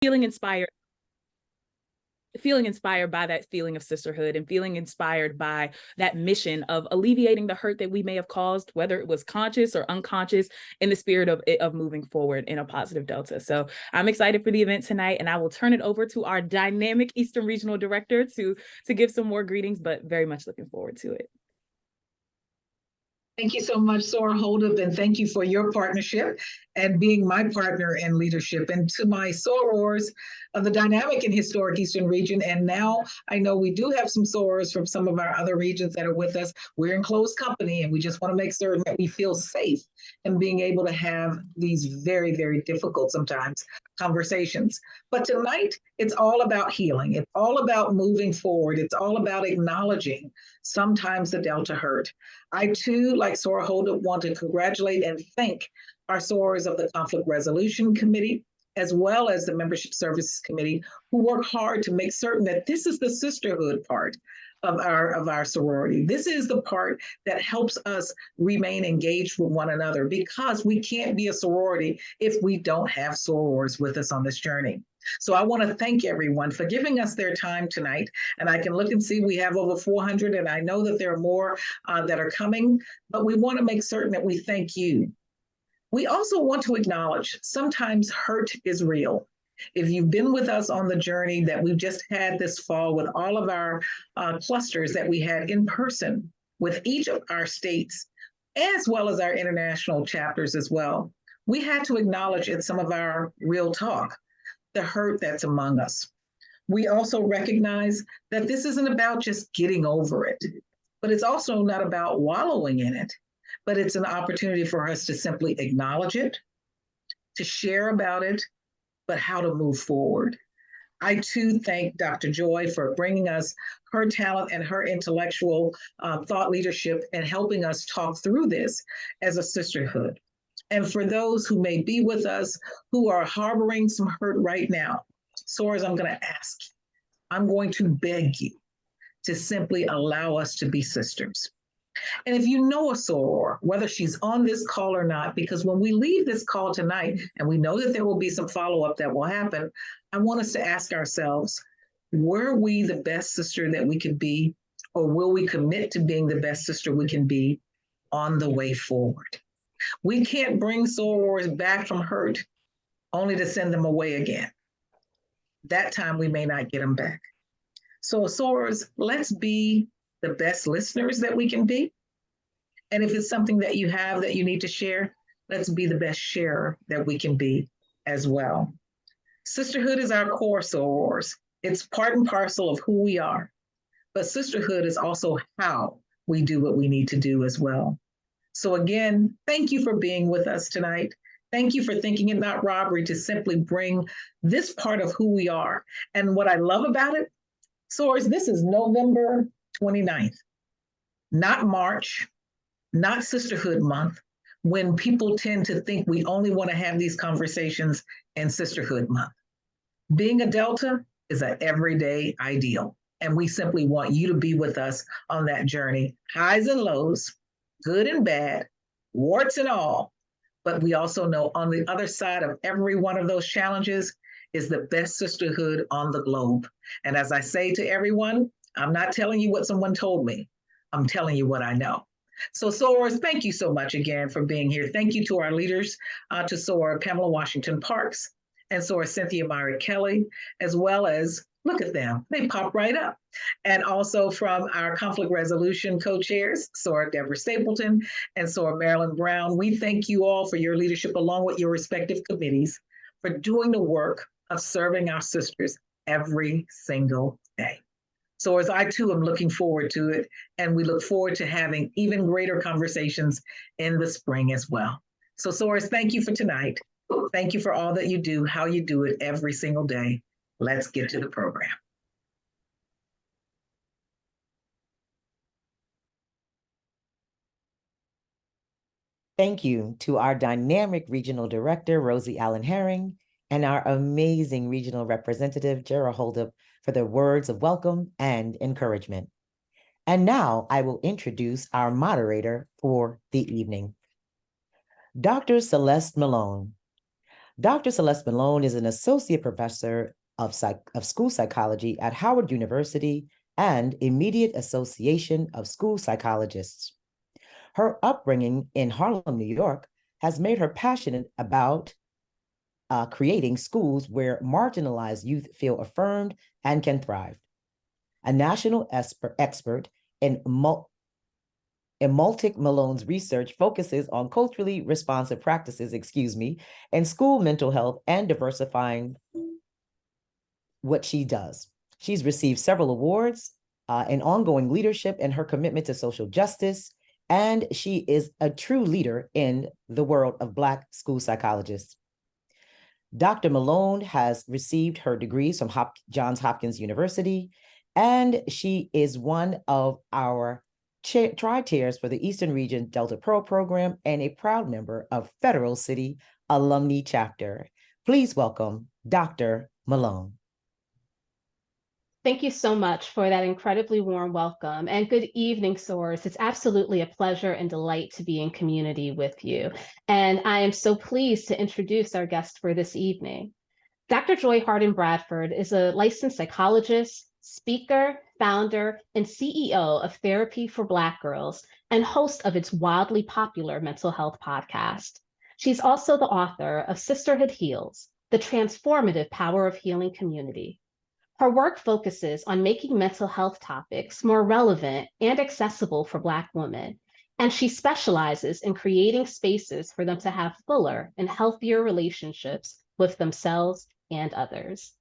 feeling inspired by that feeling of sisterhood and feeling inspired by that mission of alleviating the hurt that we may have caused, whether it was conscious or unconscious, in the spirit of moving forward in a positive Delta. So I'm excited for the event tonight, and I will turn it over to our dynamic Eastern Regional Director to give some more greetings, but very much looking forward to it. Thank you so much, Sora Holdup, and thank you for your partnership and being my partner in leadership. And to my sorors of the dynamic and historic Eastern region, and now I know we do have some sorors from some of our other regions that are with us. We're in close company, and we just want to make certain that we feel safe in being able to have these very, very difficult sometimes conversations. But tonight, it's all about healing. It's all about moving forward. It's all about acknowledging sometimes the Delta hurt. I too, like Sora Holdup, want to congratulate and thank our sorors of the Conflict Resolution Committee, as well as the Membership Services Committee, who work hard to make certain that this is the sisterhood part of our sorority. This is the part that helps us remain engaged with one another, because we can't be a sorority if we don't have sorors with us on this journey. So I want to thank everyone for giving us their time tonight. And I can look and see we have over 400, and I know that there are more that are coming, but we want to make certain that we thank you. We also want to acknowledge sometimes hurt is real. If you've been with us on the journey that we've just had this fall with all of our clusters that we had in person with each of our states, as well as our international chapters as well, we had to acknowledge in some of our real talk the hurt that's among us. We also recognize that this isn't about just getting over it, but it's also not about wallowing in it, but it's an opportunity for us to simply acknowledge it, to share about it, but how to move forward. I too thank Dr. Joy for bringing us her talent and her intellectual thought leadership and helping us talk through this as a sisterhood. And for those who may be with us who are harboring some hurt right now, sorors, I'm going to ask you, I'm going to beg you to simply allow us to be sisters. And if you know a soror, whether she's on this call or not, because when we leave this call tonight, and we know that there will be some follow-up that will happen, I want us to ask ourselves, were we the best sister that we could be, or will we commit to being the best sister we can be on the way forward? We can't bring sorors back from hurt only to send them away again. That time we may not get them back. So sorors, let's be the best listeners that we can be. And if it's something that you have that you need to share, let's be the best sharer that we can be as well. Sisterhood is our core, sorors. It's part and parcel of who we are. But sisterhood is also how we do what we need to do as well. So again, thank you for being with us tonight. Thank you for thinking it not robbery to simply bring this part of who we are. And what I love about it, sorors, this is November 29th, not March, not Sisterhood Month, when people tend to think we only want to have these conversations in Sisterhood Month. Being a Delta is an everyday ideal, and we simply want you to be with us on that journey, highs and lows, good and bad, warts and all. But we also know on the other side of every one of those challenges is the best sisterhood on the globe. And as I say to everyone, I'm not telling you what someone told me. I'm telling you what I know. So sorors, thank you so much again for being here. Thank you to our leaders, to Sora Pamela Washington Parks and Sora Cynthia Myra Kelly, as well as, look at them, they pop right up. And also from our conflict resolution co-chairs, Sora Deborah Stapleton and Sora Marilyn Brown. We thank you all for your leadership along with your respective committees for doing the work of serving our sisters every single day. So as I too am looking forward to it, and we look forward to having even greater conversations in the spring as well. So sorors, thank you for tonight. Thank you for all that you do, how you do it every single day. Let's get to the program. Thank you to our dynamic regional director, Rosie Allen Herring, and our amazing regional representative, Jera Holdup, for their words of welcome and encouragement. And now I will introduce our moderator for the evening. Dr. Celeste Malone. Dr. Celeste Malone is an associate professor of school psychology at Howard University and Immediate Association of School Psychologists. Her upbringing in Harlem, New York, has made her passionate about creating schools where marginalized youth feel affirmed and can thrive. A national expert in Multic Malone's research focuses on culturally responsive practices, in school mental health and diversifying what she does. She's received several awards and ongoing leadership in her commitment to social justice, and she is a true leader in the world of Black school psychologists. Dr. Malone has received her degrees from Johns Hopkins University, and she is one of our tri-chairs for the Eastern Region Delta Pearl Program and a proud member of Federal City Alumni Chapter. Please welcome Dr. Malone. Thank you so much for that incredibly warm welcome, and good evening, SOARs. It's absolutely a pleasure and delight to be in community with you. And I am so pleased to introduce our guest for this evening. Dr. Joy Harden Bradford is a licensed psychologist, speaker, founder, and CEO of Therapy for Black Girls, and host of its wildly popular mental health podcast. She's also the author of Sisterhood Heals, the transformative power of healing community. Her work focuses on making mental health topics more relevant and accessible for Black women, and she specializes in creating spaces for them to have fuller and healthier relationships with themselves and others.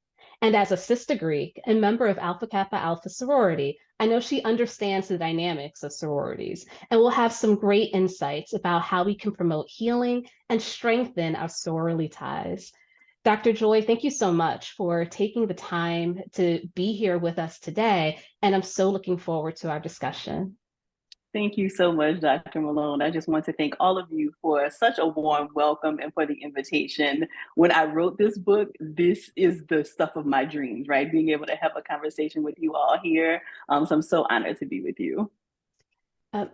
And as a Sister Greek and member of Alpha Kappa Alpha sorority, I know she understands the dynamics of sororities and will have some great insights about how we can promote healing and strengthen our sorority ties. Dr. Joy, thank you so much for taking the time to be here with us today, and I'm so looking forward to our discussion. Thank you so much, Dr. Malone. I just want to thank all of you for such a warm welcome and for the invitation. When I wrote this book, this is the stuff of my dreams, right? Being able to have a conversation with you all here. So I'm so honored to be with you.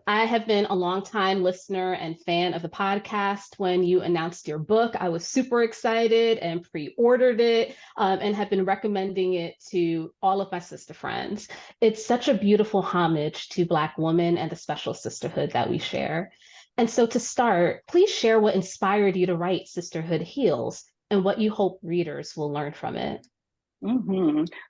I have been a longtime listener and fan of the podcast. When you announced your book, I was super excited and pre-ordered it and have been recommending it to all of my sister friends. It's such a beautiful homage to Black women and the special sisterhood that we share. And so to start, please share what inspired you to write Sisterhood Heals and what you hope readers will learn from it.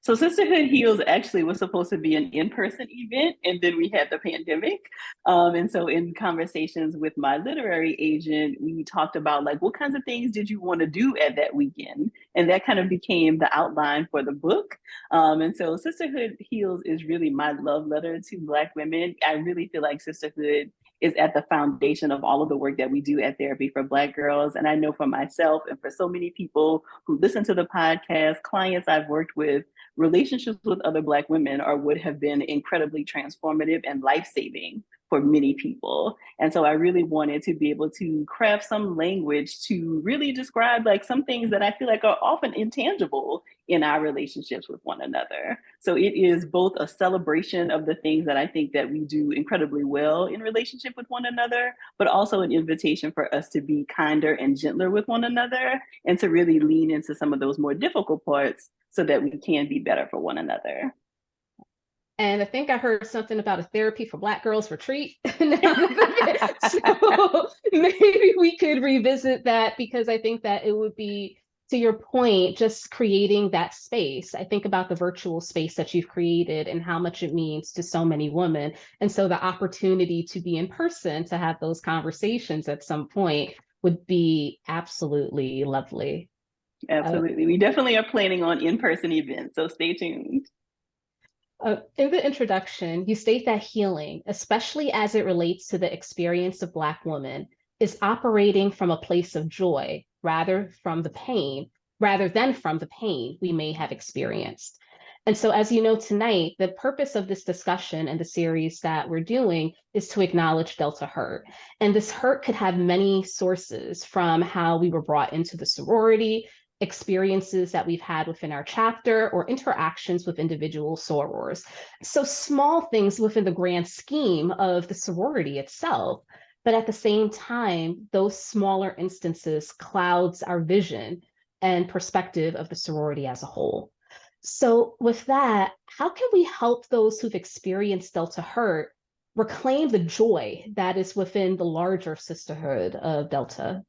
So Sisterhood Heals actually was supposed to be an in-person event, and then we had the pandemic. And so in conversations with my literary agent, we talked about like, what kinds of things did you want to do at that weekend? And that kind of became the outline for the book. And so Sisterhood Heals is really my love letter to Black women. I really feel like sisterhood is at the foundation of all of the work that we do at Therapy for Black Girls. And I know for myself and for so many people who listen to the podcast, clients I've worked with, relationships with other Black women are would have been incredibly transformative and life-saving for many people. And so I really wanted to be able to craft some language to really describe like some things that I feel like are often intangible in our relationships with one another. So it is both a celebration of the things that I think that we do incredibly well in relationship with one another, but also an invitation for us to be kinder and gentler with one another and to really lean into some of those more difficult parts so that we can be better for one another. And I think I heard something about a Therapy for Black Girls retreat. So maybe we could revisit that, because I think that it would be, to your point, just creating that space. I think about the virtual space that you've created and how much it means to so many women. And so the opportunity to be in person, to have those conversations at some point would be absolutely lovely. Absolutely. We definitely are planning on in-person events, so stay tuned. In the introduction, you state that healing, especially as it relates to the experience of Black women, is operating from a place of joy rather than from the pain we may have experienced. And so, as you know tonight, the purpose of this discussion and the series that we're doing is to acknowledge Delta hurt. And this hurt could have many sources, from how we were brought into the sorority, experiences that we've had within our chapter, or interactions with individual sorors. So small things within the grand scheme of the sorority itself. But at the same time, those smaller instances clouds our vision and perspective of the sorority as a whole. So with that, how can we help those who've experienced Delta hurt reclaim the joy that is within the larger sisterhood of Delta?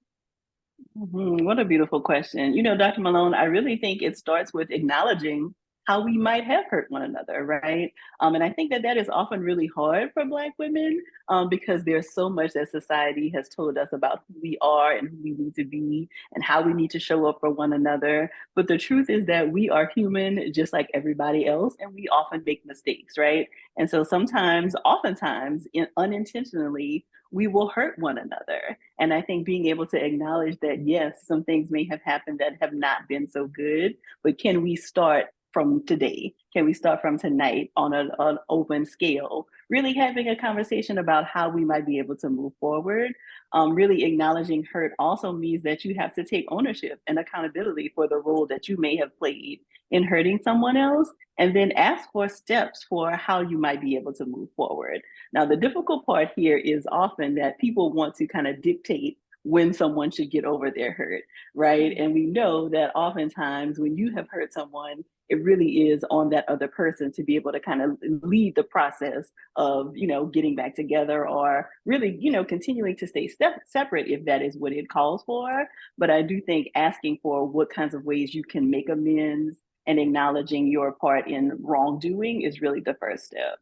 What a beautiful question. Dr. Malone, I really think it starts with acknowledging how we might have hurt one another, right? And I think that is often really hard for Black women because there's so much that society has told us about who we are and who we need to be and how we need to show up for one another. But the truth is that we are human just like everybody else, and we often make mistakes, right? And so oftentimes, unintentionally, we will hurt one another. And I think being able to acknowledge that, yes, some things may have happened that have not been so good, but can we start from today? Can we start from tonight on an open scale? Really having a conversation about how we might be able to move forward. Really acknowledging hurt also means that you have to take ownership and accountability for the role that you may have played in hurting someone else, and then ask for steps for how you might be able to move forward. Now, the difficult part here is often that people want to kind of dictate when someone should get over their hurt, right? And we know that oftentimes when you have hurt someone, it really is on that other person to be able to kind of lead the process of, getting back together, or really, continuing to stay separate if that is what it calls for. But I do think asking for what kinds of ways you can make amends and acknowledging your part in wrongdoing is really the first step.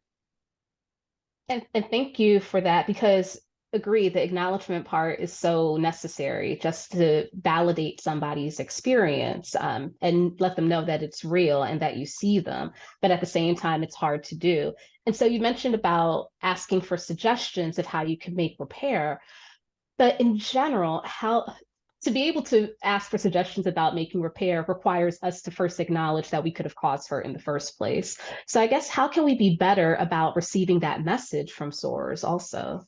And thank you for that, because agree, the acknowledgement part is so necessary just to validate somebody's experience, and let them know that it's real and that you see them. But at the same time, it's hard to do. And so you mentioned about asking for suggestions of how you can make repair. But in general, how to be able to ask for suggestions about making repair requires us to first acknowledge that we could have caused hurt in the first place. So I guess how can we be better about receiving that message from sorors also?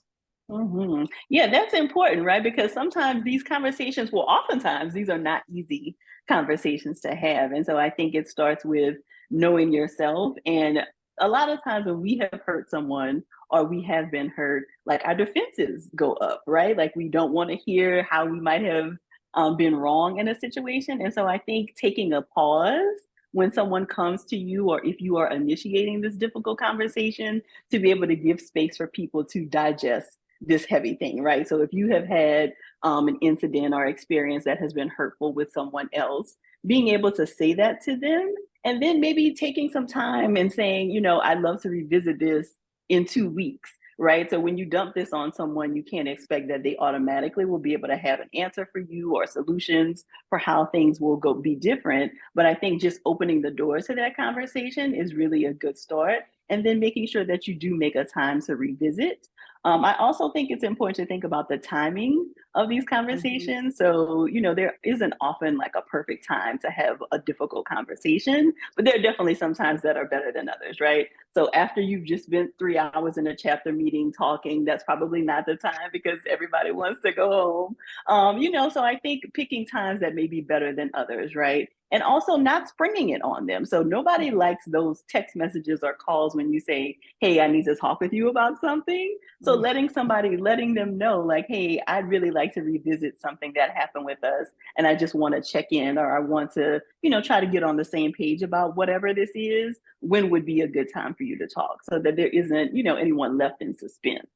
Yeah, that's important, right? Because sometimes these conversations, well, oftentimes these are not easy conversations to have. And so I think it starts with knowing yourself. And a lot of times when we have hurt someone or we have been hurt, like our defenses go up, right? Like we don't want to hear how we might have been wrong in a situation. And so I think taking a pause when someone comes to you, or if you are initiating this difficult conversation, to be able to give space for people to digest this heavy thing, right? So if you have had an incident or experience that has been hurtful with someone else, being able to say that to them, and then maybe taking some time and saying, I'd love to revisit this in 2 weeks, right? So when you dump this on someone, you can't expect that they automatically will be able to have an answer for you or solutions for how things will go be different. But I think just opening the doors to that conversation is really a good start. And then making sure that you do make a time to revisit. I also think it's important to think about the timing of these conversations. So, there isn't often like a perfect time to have a difficult conversation, but there are definitely some times that are better than others, right? So after you've just spent 3 hours in a chapter meeting talking, that's probably not the time because everybody wants to go home. So I think picking times that may be better than others, right? And also not springing it on them. So nobody likes those text messages or calls when you say, hey, I need to talk with you about something. So letting them know like, hey, I'd really like to revisit something that happened with us. And I just want to check in, or I want to, try to get on the same page about whatever this is. When would be a good time for you to talk, so that there isn't, anyone left in suspense.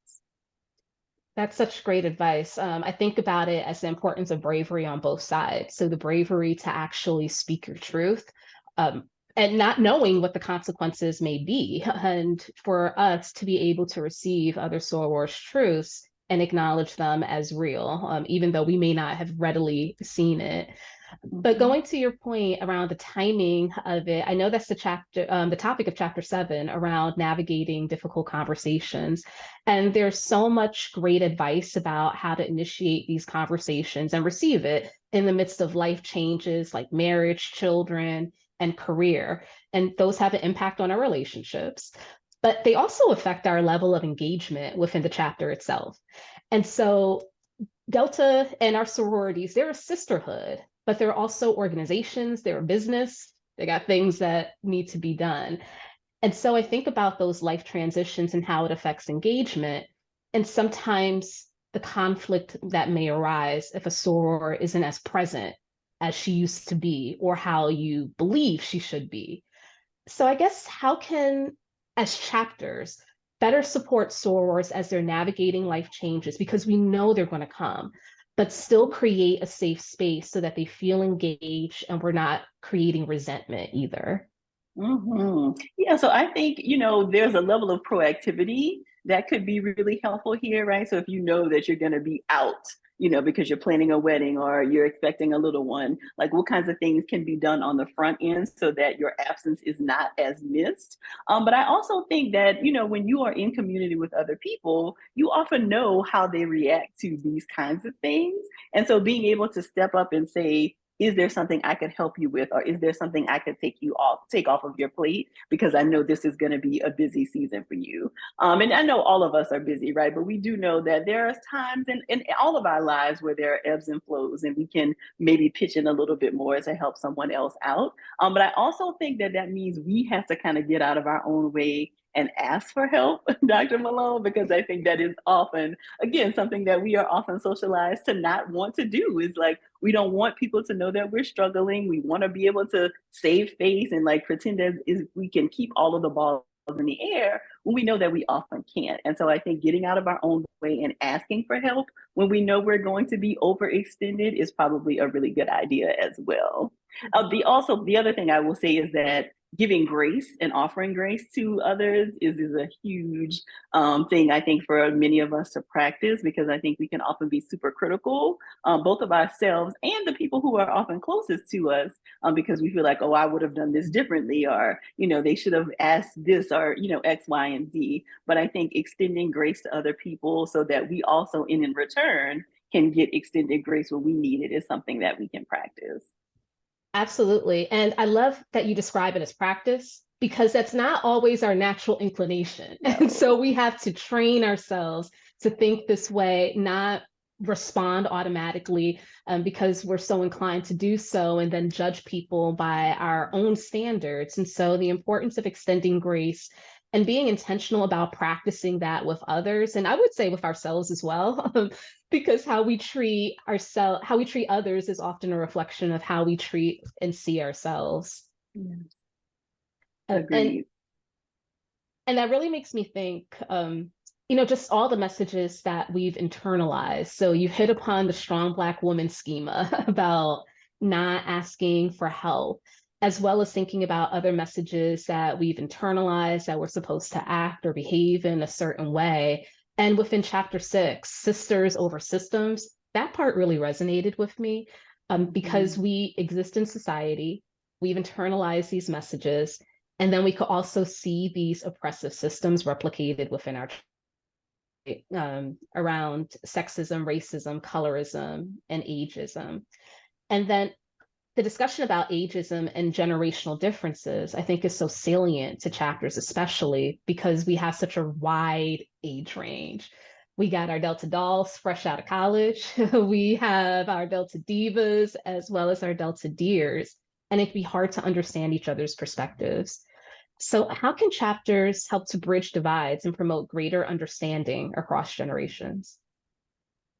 That's such great advice. I think about it as the importance of bravery on both sides. So the bravery to actually speak your truth, and not knowing what the consequences may be, and for us to be able to receive other sorors' truths and acknowledge them as real, even though we may not have readily seen it. But going to your point around the timing of it, I know that's the topic of chapter 7 around navigating difficult conversations. And there's so much great advice about how to initiate these conversations and receive it in the midst of life changes like marriage, children, and career. And those have an impact on our relationships, but they also affect our level of engagement within the chapter itself. And so Delta and our sororities, they're a sisterhood, but they're also organizations, they're a business, they got things that need to be done. And so I think about those life transitions and how it affects engagement. And sometimes the conflict that may arise if a soror isn't as present as she used to be or how you believe she should be. So I guess how can, as chapters, better support sorors as they're navigating life changes, because we know they're going to come, but still create a safe space so that they feel engaged and we're not creating resentment either? Yeah, so I think, there's a level of proactivity that could be really helpful here, right? So if you know that you're going to be out, because you're planning a wedding or you're expecting a little one, like what kinds of things can be done on the front end so that your absence is not as missed. But I also think that, when you are in community with other people, you often know how they react to these kinds of things. And so being able to step up and say, is there something I could help you with, or is there something I could take off of your plate, because I know this is going to be a busy season for you. And I know all of us are busy, right? But we do know that there are times in all of our lives where there are ebbs and flows, and we can maybe pitch in a little bit more to help someone else out. But I also think that means we have to kind of get out of our own way and ask for help, Dr. Malone, because I think that is often, again, something that we are often socialized to not want to do. Is like, we don't want people to know that we're struggling. We want to be able to save face and like pretend as if we can keep all of the balls in the air when we know that we often can't. And so I think getting out of our own way and asking for help when we know we're going to be overextended is probably a really good idea as well. The other thing I will say is that giving grace and offering grace to others is a huge thing, I think, for many of us to practice, because I think we can often be super critical, both of ourselves and the people who are often closest to us, because we feel like, oh, I would have done this differently, or, they should have asked this, or, X, Y, and Z. But I think extending grace to other people so that we also, in return, can get extended grace when we need it is something that we can practice. Absolutely. And I love that you describe it as practice, because that's not always our natural inclination. No. And so we have to train ourselves to think this way, not respond automatically because we're so inclined to do so and then judge people by our own standards. And so the importance of extending grace and being intentional about practicing that with others, and I would say with ourselves as well, because how we treat others is often a reflection of how we treat and see ourselves. Yes. And Agreed. that really makes me think, just all the messages that we've internalized. So you hit upon the strong Black woman schema about not asking for help, as well as thinking about other messages that we've internalized that we're supposed to act or behave in a certain way. And within chapter 6, sisters over systems, that part really resonated with me, because we exist in society, we've internalized these messages, and then we could also see these oppressive systems replicated within our around sexism, racism, colorism, and ageism. And then the discussion about ageism and generational differences, I think, is so salient to chapters, especially because we have such a wide age range. We got our Delta dolls fresh out of college. We have our Delta divas as well as our Delta deers. And it'd be hard to understand each other's perspectives. So how can chapters help to bridge divides and promote greater understanding across generations?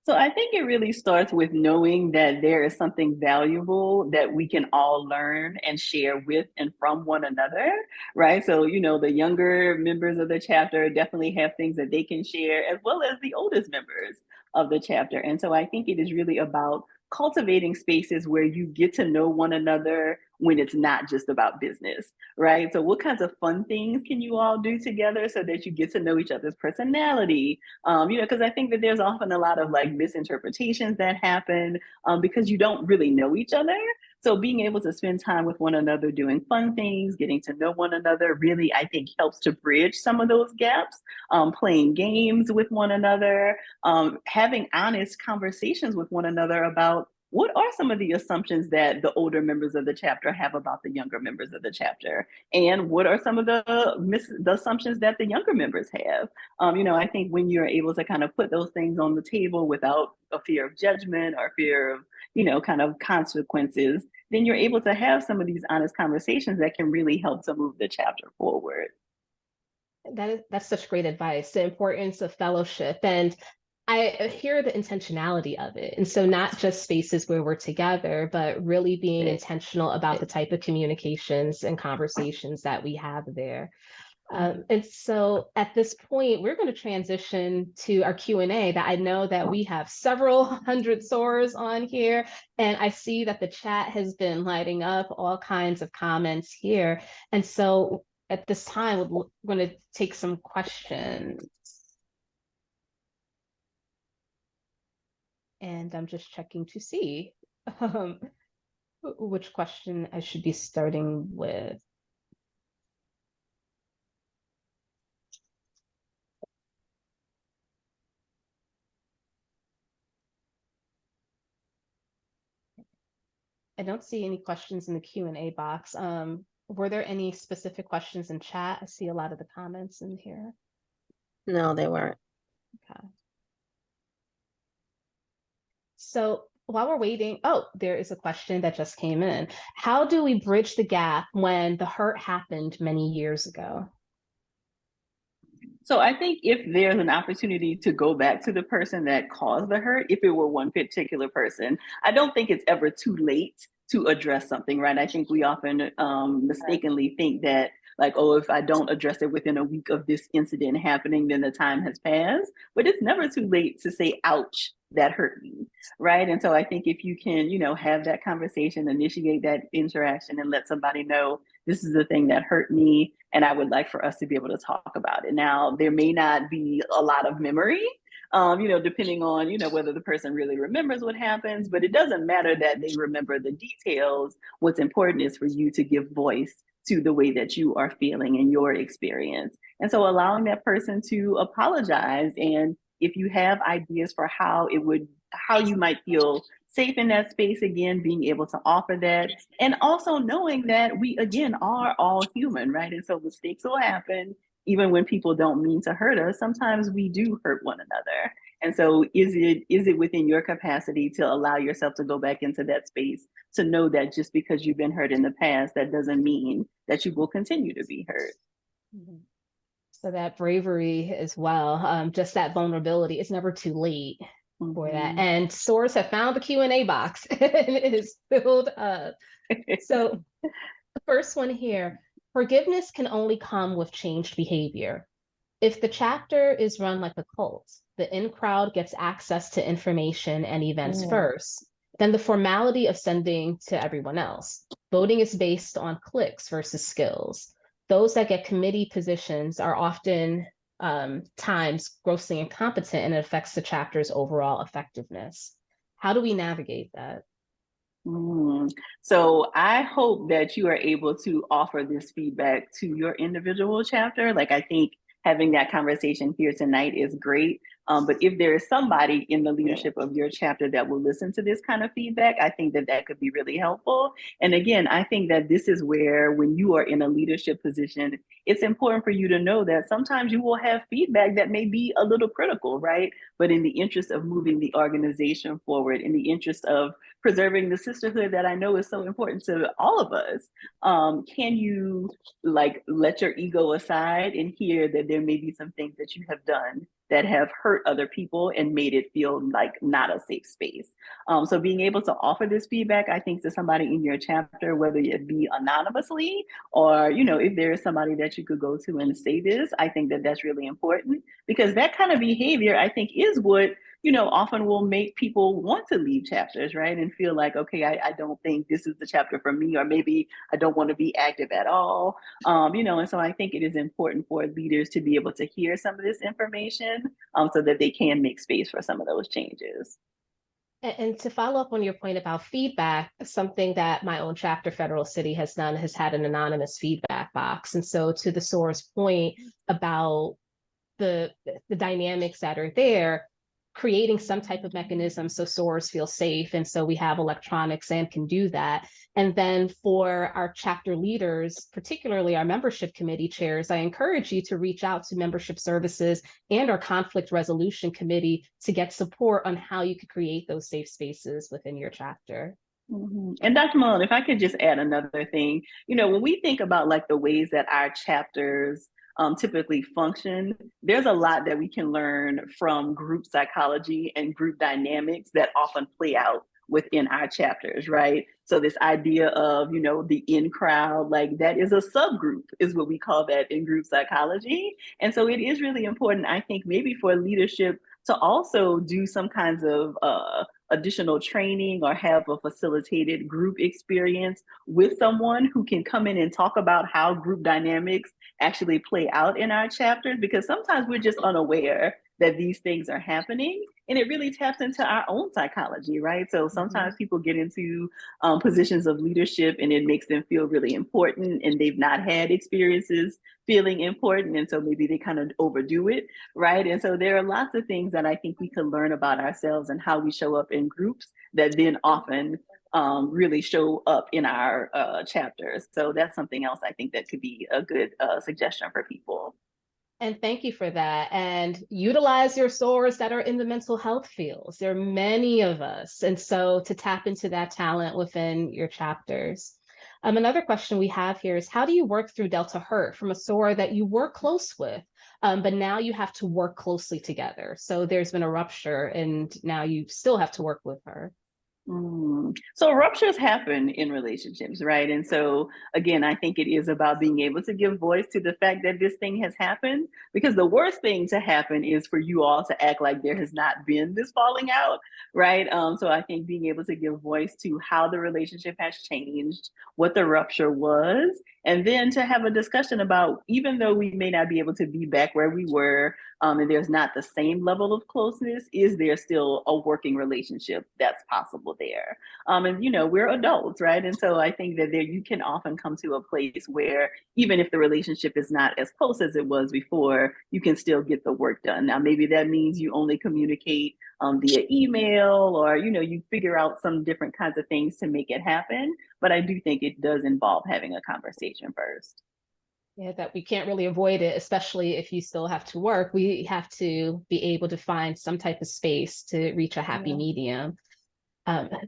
So I think it really starts with knowing that there is something valuable that we can all learn and share with and from one another, right? So, the younger members of the chapter definitely have things that they can share, as well as the oldest members of the chapter. And so I think it is really about cultivating spaces where you get to know one another when it's not just about business, right? So what kinds of fun things can you all do together so that you get to know each other's personality? Because I think that there's often a lot of like misinterpretations that happen because you don't really know each other. So being able to spend time with one another, doing fun things, getting to know one another, really, I think, helps to bridge some of those gaps. Playing games with one another, having honest conversations with one another about what are some of the assumptions that the older members of the chapter have about the younger members of the chapter, and what are some of the assumptions that the younger members have. I think when you're able to kind of put those things on the table without a fear of judgment or fear of, kind of consequences, then you're able to have some of these honest conversations that can really help to move the chapter forward. That's such great advice. The importance of fellowship. And I hear the intentionality of it. And so not just spaces where we're together, but really being intentional about the type of communications and conversations that we have there. And so at this point, we're going to transition to our Q&A that I know that we have several hundred soars on here. And I see that the chat has been lighting up all kinds of comments here. And so at this time, we're going to take some questions. And I'm just checking to see which question I should be starting with. I don't see any questions in the Q&A box. Were there any specific questions in chat? I see a lot of the comments in here. No, they weren't. Okay. So while we're waiting, oh, there is a question that just came in. How do we bridge the gap when the hurt happened many years ago? So I think if there's an opportunity to go back to the person that caused the hurt, if it were one particular person, I don't think it's ever too late to address something, right? I think we often mistakenly think that like, oh, if I don't address it within a week of this incident happening, then the time has passed. But it's never too late to say, ouch, that hurt me, right? And so I think if you can, have that conversation, initiate that interaction and let somebody know this is the thing that hurt me, and I would like for us to be able to talk about it. Now, there may not be a lot of memory, depending on, whether the person really remembers what happens, but it doesn't matter that they remember the details. What's important is for you to give voice to the way that you are feeling and your experience. And so allowing that person to apologize, and if you have ideas for how you might feel safe in that space again, being able to offer that, and also knowing that we again are all human, right? And so mistakes will happen even when people don't mean to hurt us. Sometimes we do hurt one another. And so is it within your capacity to allow yourself to go back into that space, to know that just because you've been hurt in the past, that doesn't mean that you will continue to be hurt. Mm-hmm. So that bravery as well, just that vulnerability, it's never too late for that. And source have found the Q&A box and it is filled up. So the first one here, forgiveness can only come with changed behavior. If the chapter is run like a cult, the in crowd gets access to information and events first, then the formality of sending to everyone else. Voting is based on clicks versus skills. Those that get committee positions are often times grossly incompetent, and it affects the chapter's overall effectiveness. How do we navigate that? So I hope that you are able to offer this feedback to your individual chapter. Like, I think having that conversation here tonight is great. But if there is somebody in the leadership of your chapter that will listen to this kind of feedback, I think that could be really helpful. And again, I think that this is where, when you are in a leadership position, it's important for you to know that sometimes you will have feedback that may be a little critical, right? But in the interest of moving the organization forward, in the interest of preserving the sisterhood that I know is so important to all of us, can you let your ego aside and hear that there may be some things that you have done that have hurt other people and made it feel like not a safe space. So being able to offer this feedback, I think, to somebody in your chapter, whether it be anonymously or, if there is somebody that you could go to and say this, I think that that's really important, because that kind of behavior, I think, is what often will make people want to leave chapters, right? And feel like, okay, I don't think this is the chapter for me, or maybe I don't want to be active at all. And so I think it is important for leaders to be able to hear some of this information so that they can make space for some of those changes. And to follow up on your point about feedback, something that my own chapter, Federal City, has done has had an anonymous feedback box. And so to the source point about the dynamics that are there, creating some type of mechanism so soars feel safe. And so we have electronics and can do that. And then for our chapter leaders, particularly our membership committee chairs, I encourage you to reach out to membership services and our conflict resolution committee to get support on how you could create those safe spaces within your chapter. And Dr. Malone, if I could just add another thing, when we think about like the ways that our chapters typically function, there's a lot that we can learn from group psychology and group dynamics that often play out within our chapters, right? So this idea of, the in crowd, like that is a subgroup, is what we call that in group psychology. And so it is really important, I think, maybe for leadership to also do some kinds of additional training or have a facilitated group experience with someone who can come in and talk about how group dynamics actually play out in our chapters, because sometimes we're just unaware that these things are happening. And it really taps into our own psychology, right? So sometimes people get into positions of leadership and it makes them feel really important and they've not had experiences feeling important. And so maybe they kind of overdo it, right? And so there are lots of things that I think we can learn about ourselves and how we show up in groups that then often really show up in our chapters. So that's something else I think that could be a good suggestion for people. And thank you for that. And utilize your sorors that are in the mental health fields. There are many of us. And so to tap into that talent within your chapters. Another question we have here is, how do you work through Delta hurt from a soror that you work close with, but now you have to work closely together? So there's been a rupture and now you still have to work with her. So ruptures happen in relationships, right? And so again, I think it is about being able to give voice to the fact that this thing has happened, because the worst thing to happen is for you all to act like there has not been this falling out, right? So I think being able to give voice to how the relationship has changed, what the rupture was, and then to have a discussion about, even though we may not be able to be back where we were, and there's not the same level of closeness, is there still a working relationship that's possible there? And we're adults, right? And so I think that there you can often come to a place where even if the relationship is not as close as it was before, you can still get the work done. Now, maybe that means you only communicate via email, or you figure out some different kinds of things to make it happen. But I do think it does involve having a conversation first. Yeah, that we can't really avoid it, especially if you still have to work. We have to be able to find some type of space to reach a happy medium.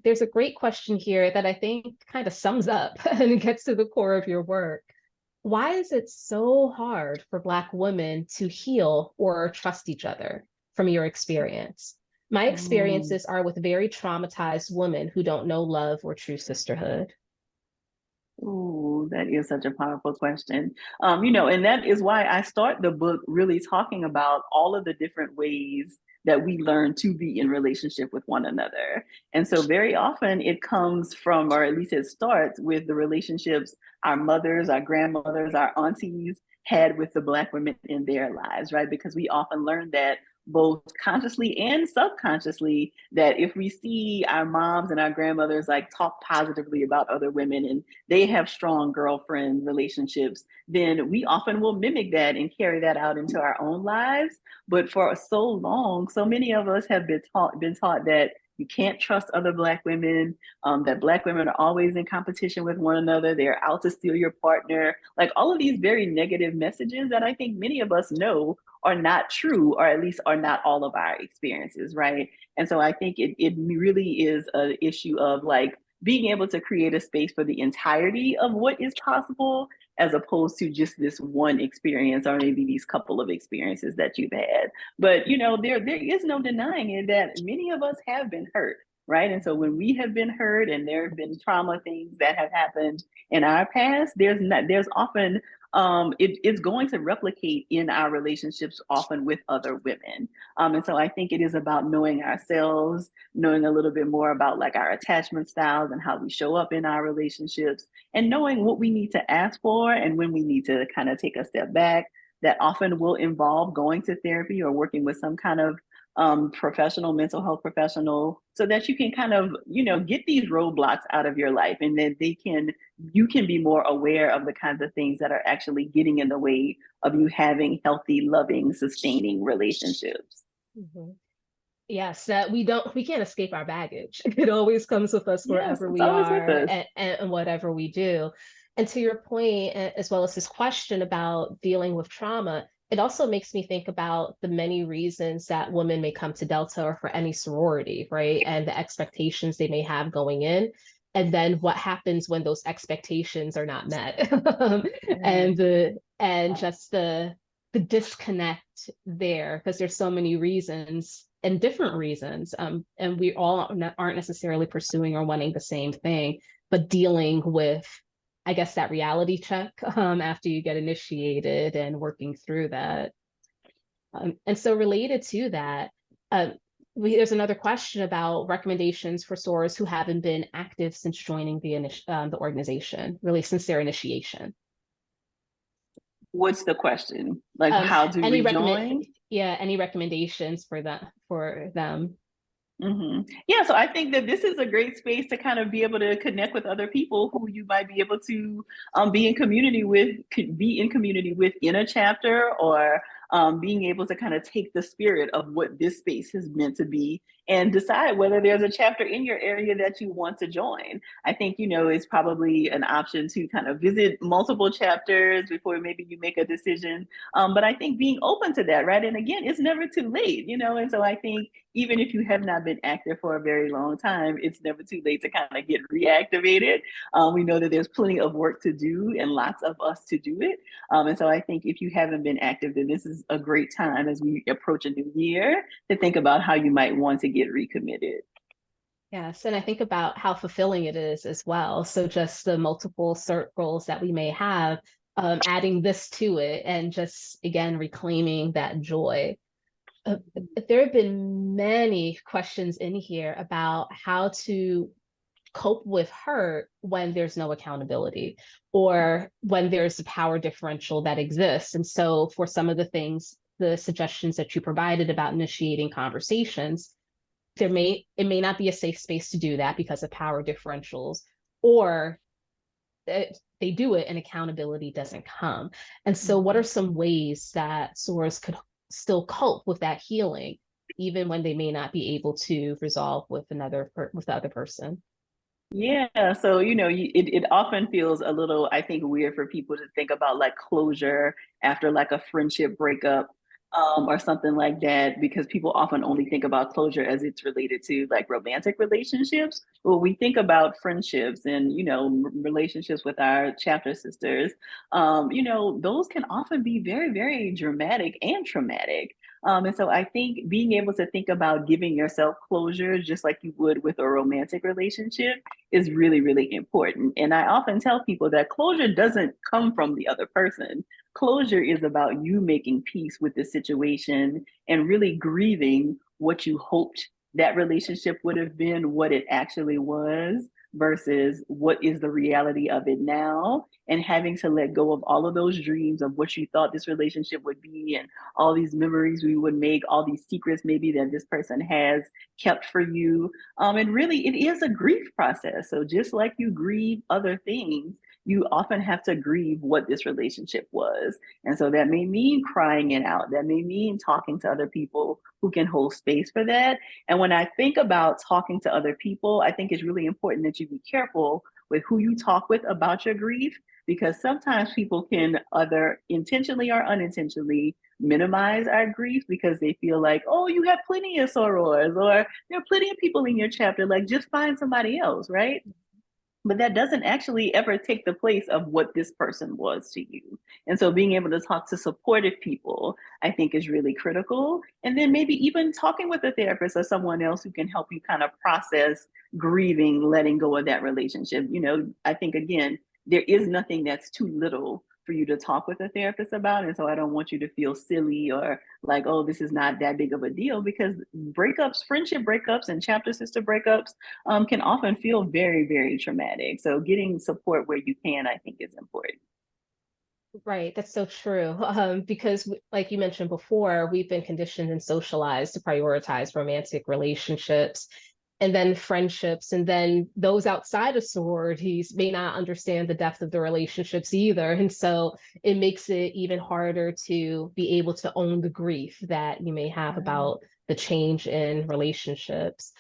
There's a great question here that I think kind of sums up and gets to the core of your work. Why is it so hard for Black women to heal or trust each other, from your experience? My experiences are with very traumatized women who don't know love or true sisterhood. Ooh, that is such a powerful question. And that is why I start the book really talking about all of the different ways that we learn to be in relationship with one another. And so very often it comes from, or at least it starts with, the relationships our mothers, our grandmothers, our aunties had with the Black women in their lives, right? Because we often learn that both consciously and subconsciously, that if we see our moms and our grandmothers like talk positively about other women and they have strong girlfriend relationships, then we often will mimic that and carry that out into our own lives. But for so long, so many of us have been taught that you can't trust other Black women, that Black women are always in competition with one another. They're out to steal your partner. Like all of these very negative messages that I think many of us know are not true, or at least are not all of our experiences, right? And so I think it really is an issue of like being able to create a space for the entirety of what is possible, as opposed to just this one experience or maybe these couple of experiences that you've had. But there is no denying it that many of us have been hurt, right? And so when we have been hurt and there have been trauma things that have happened in our past, there's often it's going to replicate in our relationships, often with other women. And so I think it is about knowing ourselves, knowing a little bit more about like our attachment styles and how we show up in our relationships, and knowing what we need to ask for and when we need to kind of take a step back. That often will involve going to therapy or working with some kind of professional, mental health professional, so that you can kind of, get these roadblocks out of your life, and that you can be more aware of the kinds of things that are actually getting in the way of you having healthy, loving, sustaining relationships. Yes, that we can't escape our baggage. It always comes with us wherever we are and whatever we do. And to your point, as well as this question about dealing with trauma, it also makes me think about the many reasons that women may come to Delta or for any sorority, right? And the expectations they may have going in. And then what happens when those expectations are not met, and and just the disconnect there, because there's so many reasons and different reasons, and we all aren't necessarily pursuing or wanting the same thing, but dealing with, I guess, that reality check after you get initiated and working through that. And so related to that, there's another question about recommendations for sorors who haven't been active since joining the organization, really since their initiation. What's the question? Like, how do we join? Any recommendations for them? Mm-hmm. Yeah, so I think that this is a great space to kind of be able to connect with other people who you might be able to be in community with, in a chapter, or being able to kind of take the spirit of what this space is meant to be and decide whether there's a chapter in your area that you want to join. I think, it's probably an option to kind of visit multiple chapters before maybe you make a decision. But I think being open to that, right? And again, it's never too late, and so I think even if you have not been active for a very long time, it's never too late to kind of get reactivated. We know that there's plenty of work to do and lots of us to do it. And so I think if you haven't been active, then this is a great time as we approach a new year to think about how you might want to get recommitted. Yes, and I think about how fulfilling it is as well. So just the multiple circles that we may have, adding this to it, and just, again, reclaiming that joy. There have been many questions in here about how to cope with hurt when there's no accountability, or when there's a power differential that exists. And so for some of the suggestions that you provided about initiating conversations, it may not be a safe space to do that because of power differentials, or they do it and accountability doesn't come. And so what are some ways that sorors could still cope with that healing, even when they may not be able to resolve with the other person? Yeah, so it often feels a little, I think, weird for people to think about like closure after like a friendship breakup, or something like that, because people often only think about closure as it's related to like romantic relationships. Well, we think about friendships and relationships with our chapter sisters. Those can often be very, very dramatic and traumatic. And so I think being able to think about giving yourself closure, just like you would with a romantic relationship, is really, really important. And I often tell people that closure doesn't come from the other person. Closure is about you making peace with the situation and really grieving what you hoped that relationship would have been, what it actually was, versus what is the reality of it now, and having to let go of all of those dreams of what you thought this relationship would be, and all these memories we would make, all these secrets maybe that this person has kept for you. And really, it is a grief process. So just like you grieve other things, you often have to grieve what this relationship was. And so that may mean crying it out. That may mean talking to other people who can hold space for that. And when I think about talking to other people, I think it's really important that you be careful with who you talk with about your grief, because sometimes people can either intentionally or unintentionally minimize our grief because they feel like, oh, you have plenty of sorors, or there are plenty of people in your chapter, like just find somebody else, right? But that doesn't actually ever take the place of what this person was to you. And so being able to talk to supportive people, I think, is really critical. And then maybe even talking with a therapist or someone else who can help you kind of process grieving, letting go of that relationship. I think, again, there is nothing that's too little for you to talk with a therapist about. And so I don't want you to feel silly or like, oh, this is not that big of a deal, because breakups, friendship breakups and chapter sister breakups can often feel very, very traumatic. So getting support where you can, I think, is important. Right, that's so true. Because like you mentioned before, we've been conditioned and socialized to prioritize romantic relationships and then friendships, and then those outside of sororities may not understand the depth of the relationships either. And so it makes it even harder to be able to own the grief that you may have about the change in relationships.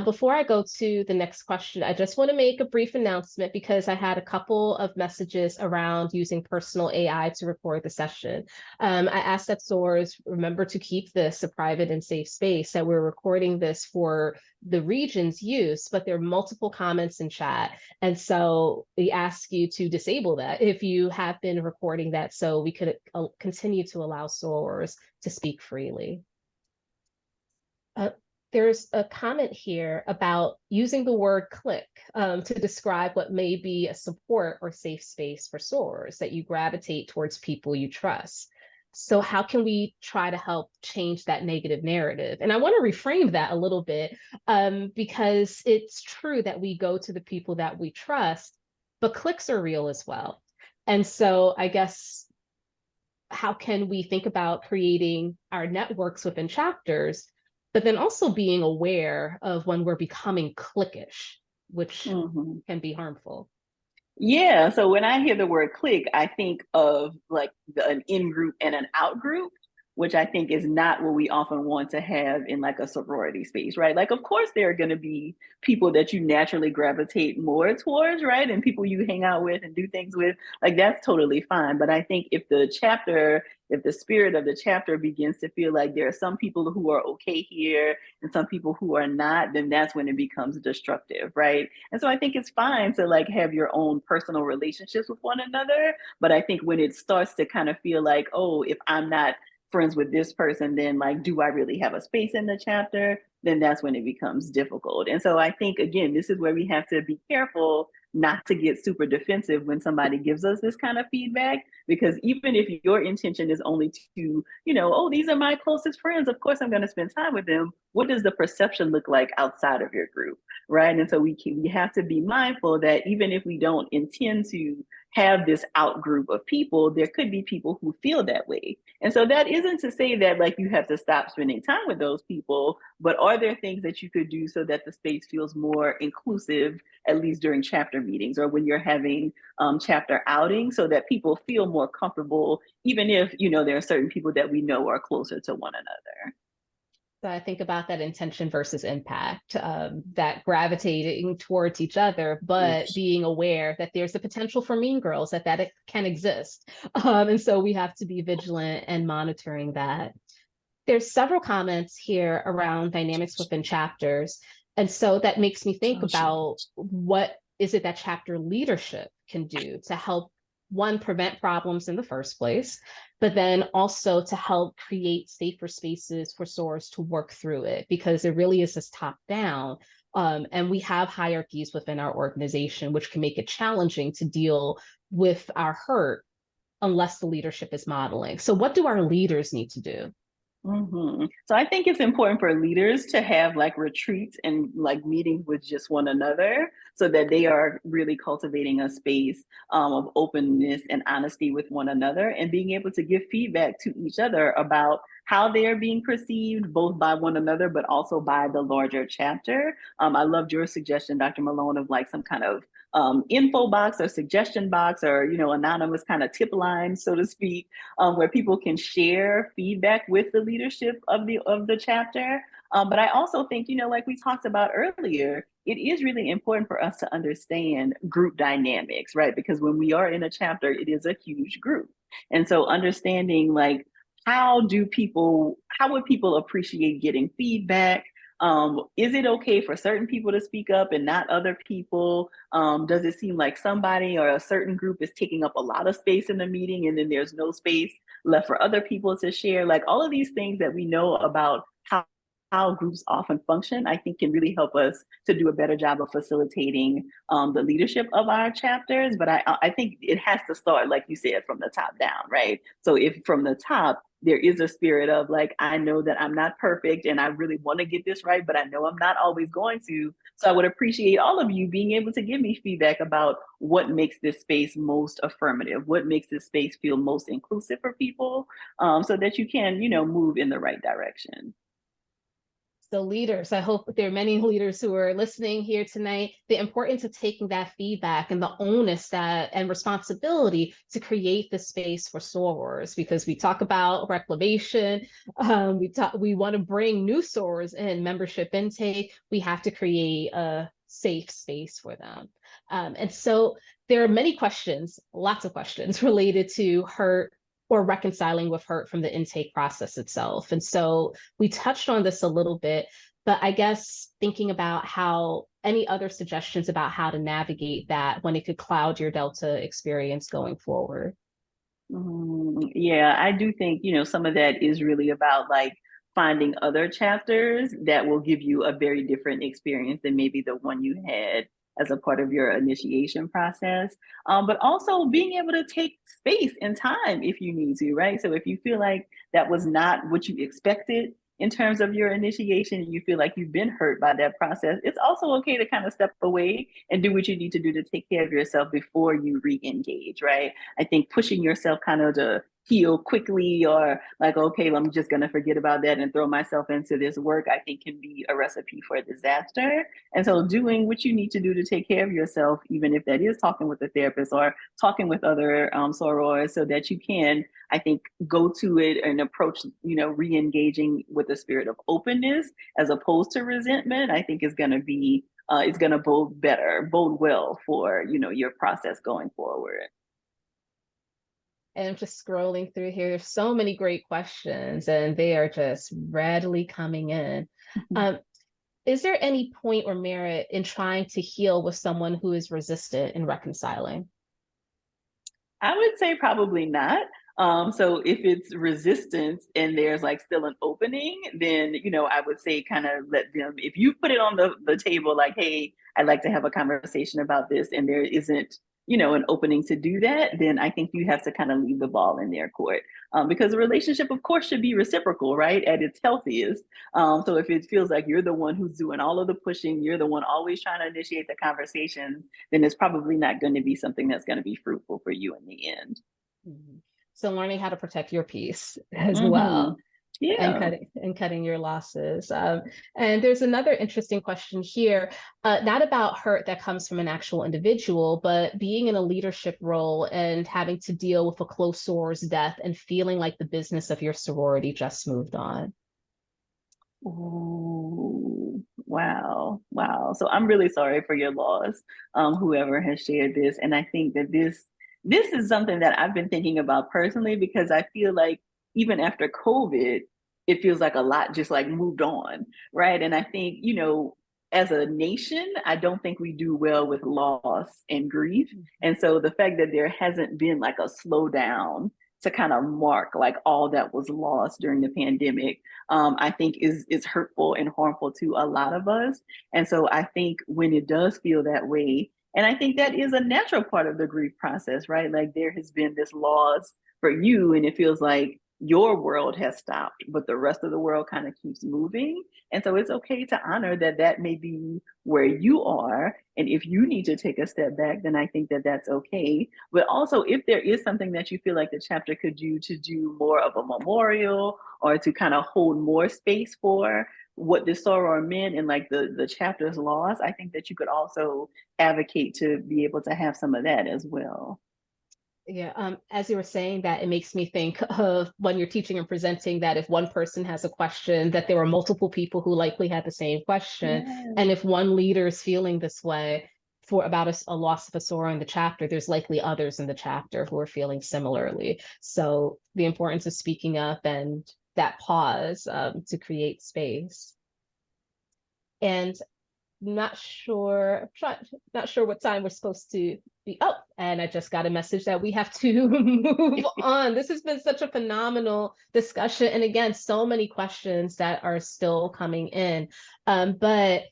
Before I go to the next question, I just want to make a brief announcement because I had a couple of messages around using personal AI to record the session. I asked that SOARs remember to keep this a private and safe space, that we're recording this for the region's use, but there are multiple comments in chat. And so we ask you to disable that if you have been recording that, so we could continue to allow SOARs to speak freely. There's a comment here about using the word click to describe what may be a support or safe space for SOARs, that you gravitate towards people you trust. So how can we try to help change that negative narrative? And I want to reframe that a little bit because it's true that we go to the people that we trust, but clicks are real as well. And so I guess, how can we think about creating our networks within chapters, but then also being aware of when we're becoming cliquish, which can be harmful? Yeah, so when I hear the word clique, I think of like an in group and an out group, which I think is not what we often want to have in like a sorority space, right? Like, of course, there are going to be people that you naturally gravitate more towards, right? And people you hang out with and do things with, like that's totally fine. But I think if the spirit of the chapter begins to feel like there are some people who are okay here and some people who are not, then that's when it becomes destructive, right? And so I think it's fine to like have your own personal relationships with one another. But I think when it starts to kind of feel like, oh, if I'm not friends with this person, then like, do I really have a space in the chapter? Then that's when it becomes difficult. And so I think, again, this is where we have to be careful not to get super defensive when somebody gives us this kind of feedback, because even if your intention is only to, oh, these are my closest friends, of course I'm going to spend time with them. What does the perception look like outside of your group, right? And so we have to be mindful that even if we don't intend to have this out group of people, there could be people who feel that way. And so that isn't to say that like you have to stop spending time with those people, but are there things that you could do so that the space feels more inclusive, at least during chapter meetings or when you're having chapter outings, so that people feel more comfortable, even if, there are certain people that we know are closer to one another. So I think about that intention versus impact, that gravitating towards each other, but being aware that there's the potential for mean girls, that it can exist. And so we have to be vigilant and monitoring that. There's several comments here around dynamics within chapters. And so that makes me think about what is it that chapter leadership can do to help, one, prevent problems in the first place, but then also to help create safer spaces for SOARs to work through it, because it really is this top down. And we have hierarchies within our organization, which can make it challenging to deal with our hurt unless the leadership is modeling. So what do our leaders need to do? So I think it's important for leaders to have like retreats and like meetings with just one another, so that they are really cultivating a space of openness and honesty with one another, and being able to give feedback to each other about how they are being perceived, both by one another, but also by the larger chapter. I loved your suggestion, Dr. Malone, of like some kind of info box or suggestion box, or anonymous kind of tip line, so to speak, where people can share feedback with the leadership of the chapter. But I also think, like we talked about earlier, it is really important for us to understand group dynamics, right? Because when we are in a chapter, it is a huge group. And so understanding like, how would people appreciate getting feedback? Is it okay for certain people to speak up and not other people? Does it seem like somebody or a certain group is taking up a lot of space in the meeting and then there's no space left for other people to share? Like all of these things that we know about how groups often function, I think can really help us to do a better job of facilitating the leadership of our chapters. But I think it has to start, like you said, from the top down, right? So if from the top, there is a spirit of like, I know that I'm not perfect and I really want to get this right, but I know I'm not always going to. So I would appreciate all of you being able to give me feedback about what makes this space most affirmative, what makes this space feel most inclusive for people, so that you can, move in the right direction. So leaders, I hope there are many leaders who are listening here tonight, the importance of taking that feedback and the onus that and responsibility to create the space for sorors, because we talk about reclamation, we want to bring new sorors in, membership intake, we have to create a safe space for them. And so there are many questions, lots of questions related to hurt or reconciling with hurt from the intake process itself. And so we touched on this a little bit, but I guess thinking about how any other suggestions about how to navigate that when it could cloud your Delta experience going forward. Yeah, I do think, some of that is really about like finding other chapters that will give you a very different experience than maybe the one you had as a part of your initiation process. But also being able to take space and time if you need to, right? So if you feel like that was not what you expected in terms of your initiation, you feel like you've been hurt by that process, it's also okay to kind of step away and do what you need to do to take care of yourself before you re-engage, right? I think pushing yourself kind of to heal quickly or like, okay, I'm just going to forget about that and throw myself into this work, I think can be a recipe for disaster. And so doing what you need to do to take care of yourself, even if that is talking with a therapist or talking with other sorors, so that you can, I think, go to it and approach, re-engaging with a spirit of openness as opposed to resentment, I think is going to be, it's going to bode well for, your process going forward. And I'm just scrolling through here. There's so many great questions and they are just readily coming in. Is there any point or merit in trying to heal with someone who is resistant in reconciling? I would say probably not. So if it's resistance and there's like still an opening, then, I would say kind of let them, if you put it on the table, like, hey, I'd like to have a conversation about this and there isn't, an opening to do that, then I think you have to kind of leave the ball in their court. Because a relationship, of course, should be reciprocal, right? At its healthiest. So if it feels like you're the one who's doing all of the pushing, you're the one always trying to initiate the conversation, then it's probably not going to be something that's going to be fruitful for you in the end. So learning how to protect your peace as well. Yeah. And cutting your losses. And there's another interesting question here, not about hurt that comes from an actual individual, but being in a leadership role and having to deal with a close soror's death and feeling like the business of your sorority just moved on. Ooh, wow. So I'm really sorry for your loss, whoever has shared this. And I think that this is something that I've been thinking about personally, because I feel like even after COVID, it feels like a lot just like moved on, right? And I think, as a nation, I don't think we do well with loss and grief. And so the fact that there hasn't been like a slowdown to kind of mark like all that was lost during the pandemic, I think is hurtful and harmful to a lot of us. And so I think when it does feel that way, and I think that is a natural part of the grief process, right? Like there has been this loss for you and it feels like your world has stopped, but the rest of the world kind of keeps moving. And so it's okay to honor that that may be where you are. And if you need to take a step back, then I think that that's okay. But also, if there is something that you feel like the chapter could do to do more of a memorial or to kind of hold more space for what the soror meant and like the chapter's loss, I think that you could also advocate to be able to have some of that as well. Yeah, as you were saying that, it makes me think of when you're teaching and presenting that if one person has a question, that there were multiple people who likely had the same question. Yes. And if one leader is feeling this way for about a loss of a soror in the chapter, there's likely others in the chapter who are feeling similarly. So the importance of speaking up and that pause to create space. And not sure what time we're supposed to be up, and I just got a message that we have to move on. This has been such a phenomenal discussion, and again, so many questions that are still coming in, but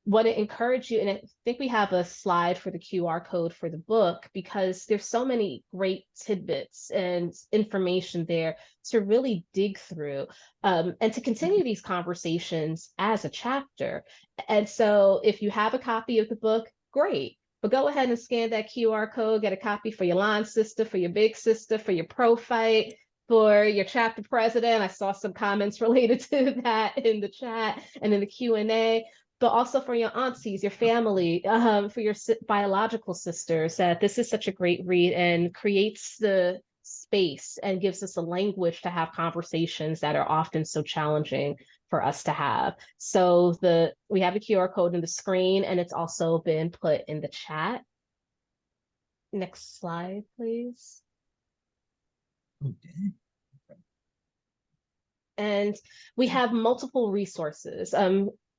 want to encourage you, and I think we have a slide for the QR code for the book, because there's so many great tidbits and information there to really dig through, and to continue these conversations as a chapter. And so if you have a copy of the book, great. But go ahead and scan that QR code, get a copy for your line sister, for your big sister, for your pro fight. for your chapter president. I saw some comments related to that in the chat and in the Q&A, but also for your aunties, your family, for your biological sisters, that this is such a great read and creates the space and gives us a language to have conversations that are often so challenging for us to have. So we have the QR code in the screen, and it's also been put in the chat. Next slide, please. Okay. And we have multiple resources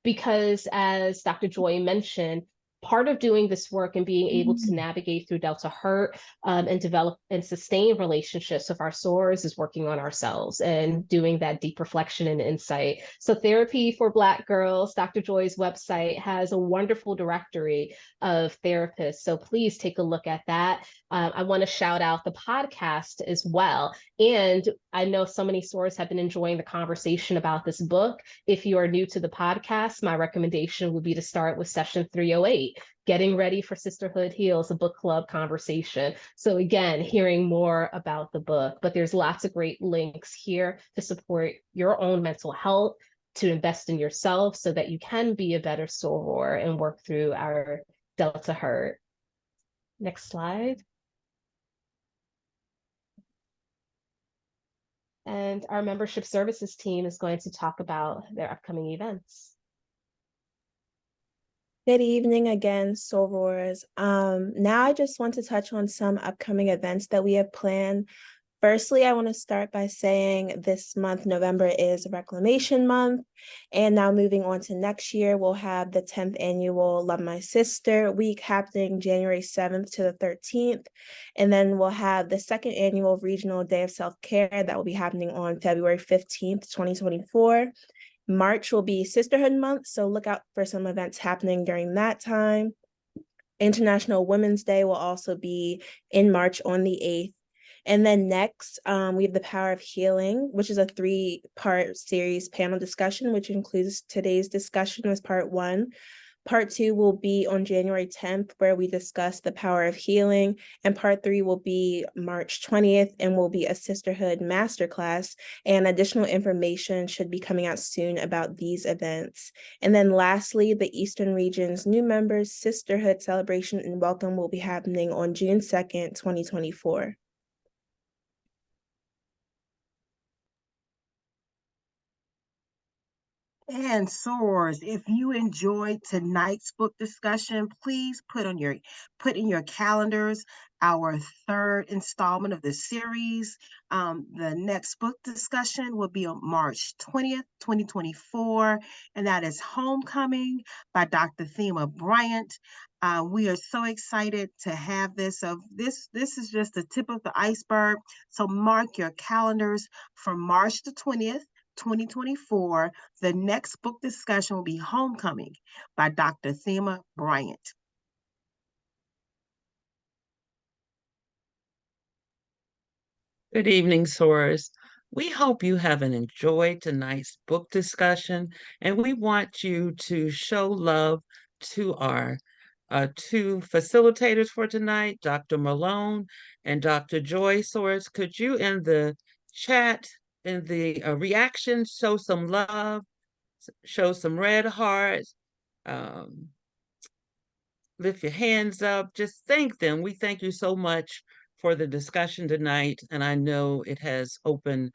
because, as Dr. Joy mentioned, part of doing this work and being able to navigate through Delta hurt and develop and sustain relationships with our sorors is working on ourselves and doing that deep reflection and insight. So Therapy for Black Girls, Dr. Joy's website, has a wonderful directory of therapists. So please take a look at that. I want to shout out the podcast as well. And I know so many sorors have been enjoying the conversation about this book. If you are new to the podcast, my recommendation would be to start with session 308. Getting ready for Sisterhood Heals, a book club conversation. So again, hearing more about the book, but there's lots of great links here to support your own mental health, to invest in yourself so that you can be a better soror and work through our Delta hurt. Next slide. And our membership services team is going to talk about their upcoming events. Good evening again, sorors. Now I just want to touch on some upcoming events that we have planned. Firstly, I want to start by saying this month, November, is Reclamation Month. And now moving on to next year, we'll have the 10th annual Love My Sister Week happening January 7th to the 13th. And then we'll have the 2nd annual Regional Day of Self-Care that will be happening on February 15th, 2024. March will be Sisterhood Month, so look out for some events happening during that time. International Women's Day will also be in March on the 8th. And then next, we have the Power of Healing, which is a 3-part series panel discussion, which includes today's discussion as part 1. Part 2 will be on January 10th, where we discuss the power of healing. And part 3 will be March 20th and will be a Sisterhood masterclass. And additional information should be coming out soon about these events. And then lastly, the Eastern Region's new members Sisterhood celebration and welcome will be happening on June 2nd, 2024. And sorors, if you enjoyed tonight's book discussion, please put in your calendars our 3rd installment of the series. The next book discussion will be on March 20th, 2024, and that is Homecoming by Dr. Thema Bryant. We are so excited to have this. This is just the tip of the iceberg. So mark your calendars for March the 20th. 2024, the next book discussion will be Homecoming by Dr. Thema Bryant. Good evening, sorors. We hope you have enjoyed tonight's book discussion, and we want you to show love to our 2 facilitators for tonight, Dr. Malone and Dr. Joy. Sorors, could you in the chat, in the reaction, show some love, show some red hearts, lift your hands up, just thank them. We thank you so much for the discussion tonight, and I know it has opened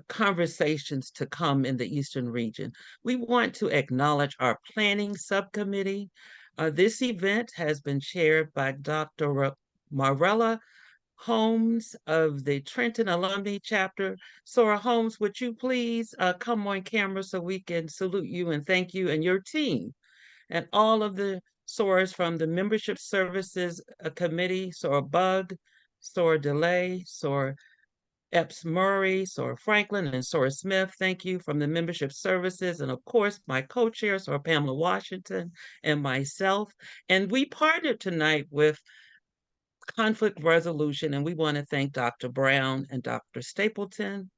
conversations to come in the Eastern region. We want to acknowledge our planning subcommittee. This event has been chaired by Dr. Marella Holmes of the Trenton Alumni Chapter. Sora Holmes, would you please come on camera so we can salute you and thank you and your team and all of the sorors from the Membership Services Committee, Sora Bug, Sora DeLay, Sora Epps Murray, Sora Franklin, and Sora Smith. Thank you from the Membership Services, and of course, my co-chair, Sora Pamela Washington, and myself. And we partnered tonight with Conflict Resolution, and we want to thank Dr. Brown and Dr. Stapleton,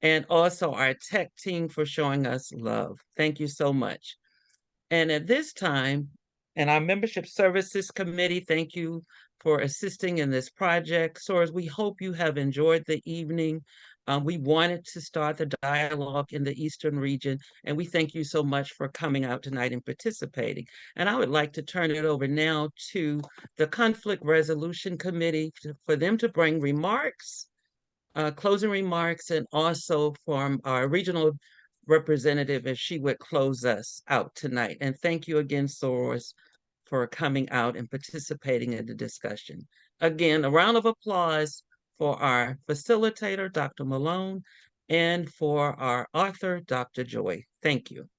and also our tech team for showing us love. Thank you so much. And at this time, and our Membership Services Committee, thank you for assisting in this project. Sorors, we hope you have enjoyed the evening. We wanted to start the dialogue in the Eastern region, and we thank you so much for coming out tonight and participating. And I would like to turn it over now to the Conflict Resolution Committee for them to bring remarks, closing remarks, and also from our regional representative if she would close us out tonight. And thank you again, Sorors, for coming out and participating in the discussion. Again, a round of applause for our facilitator, Dr. Malone, and for our author, Dr. Joy. Thank you.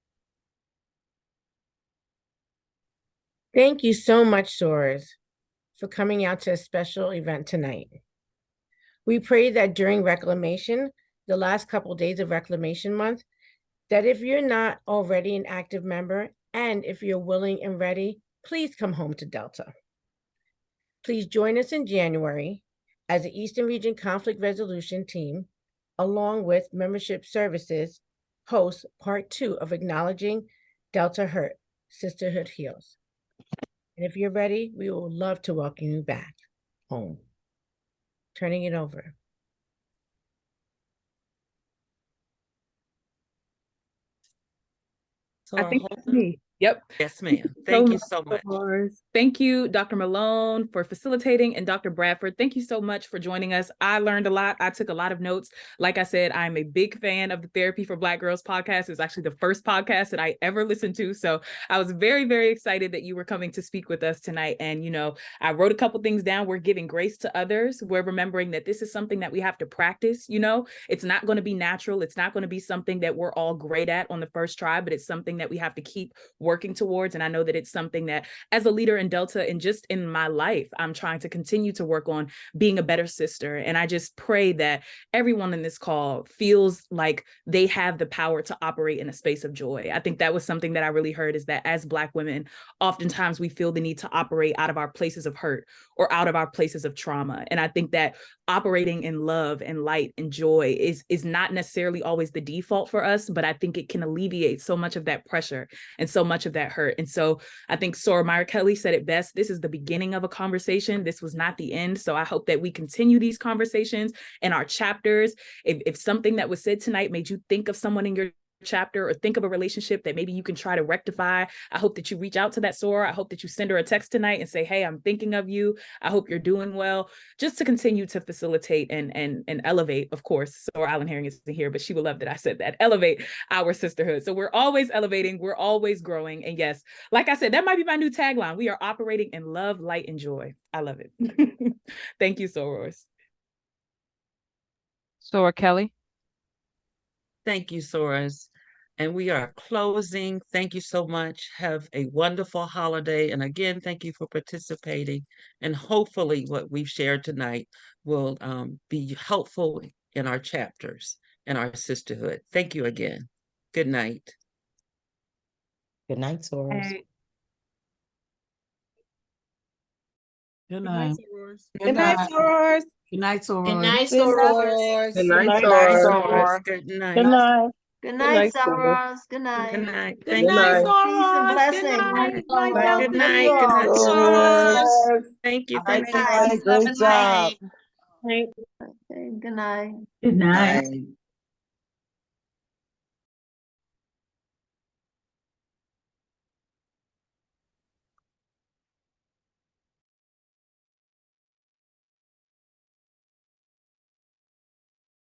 Thank you so much, Sorors, for coming out to a special event tonight. We pray that during Reclamation, the last couple of days of Reclamation Month, that if you're not already an active member, and if you're willing and ready, please come home to Delta. Please join us in January as the Eastern Region Conflict Resolution Team, along with Membership Services, host Part 2 of Acknowledging Delta Hurt, Sisterhood Heals. And if you're ready, we would love to welcome you back home. Turning it over. I think that's me. Yep. Yes, ma'am. Thank you so much. Thank you, Dr. Malone, for facilitating, and Dr. Bradford, thank you so much for joining us. I learned a lot. I took a lot of notes. Like I said, I'm a big fan of the Therapy for Black Girls podcast. It's actually the first podcast that I ever listened to. So I was very, very excited that you were coming to speak with us tonight. And, you know, I wrote a couple things down. We're giving grace to others. We're remembering that this is something that we have to practice. You know, it's not going to be natural. It's not going to be something that we're all great at on the first try, but it's something that we have to keep working towards. And I know that it's something that as a leader in Delta and just in my life, I'm trying to continue to work on being a better sister. And I just pray that everyone in this call feels like they have the power to operate in a space of joy. I think that was something that I really heard, is that as Black women, oftentimes we feel the need to operate out of our places of hurt or out of our places of trauma. And I think that operating in love and light and joy is not necessarily always the default for us, but I think it can alleviate so much of that pressure and so much of that hurt. And so I think Soror Myra Kelly said it best. This is the beginning of a conversation. This was not the end. So I hope that we continue these conversations in our chapters. If something that was said tonight made you think of someone in your chapter or think of a relationship that maybe you can try to rectify, I hope that you reach out to that Soror. I hope that you send her a text tonight and say, hey, I'm thinking of you. I hope you're doing well, just to continue to facilitate and elevate. Of course, Soror Allen Herring isn't here, but she would love that I said that, elevate our sisterhood. So we're always elevating, we're always growing. And yes, like I said, that might be my new tagline. We are operating in love, light, and joy. I love it. Thank you, Sorors. Soror Kelly. Thank you, Sorors. And we are closing. Thank you so much. Have a wonderful holiday. And again, thank you for participating. And hopefully what we've shared tonight will be helpful in our chapters and our sisterhood. Thank you again. Good night. Good night, Sorors. Good night. Good night, Sorors. Good night, Soror. Good night, Sorors. Good night, Good night, Soror. Sorors. Good night. Good night, Good night, Sorors. Good night. Good night. Good Thank night, you. Peace and Sorors. blessings. Good night. Good Delta. Good night. Good night, Sorors. Thank you. Thank you. night. Great job. Okay, good night. Good night. Bye.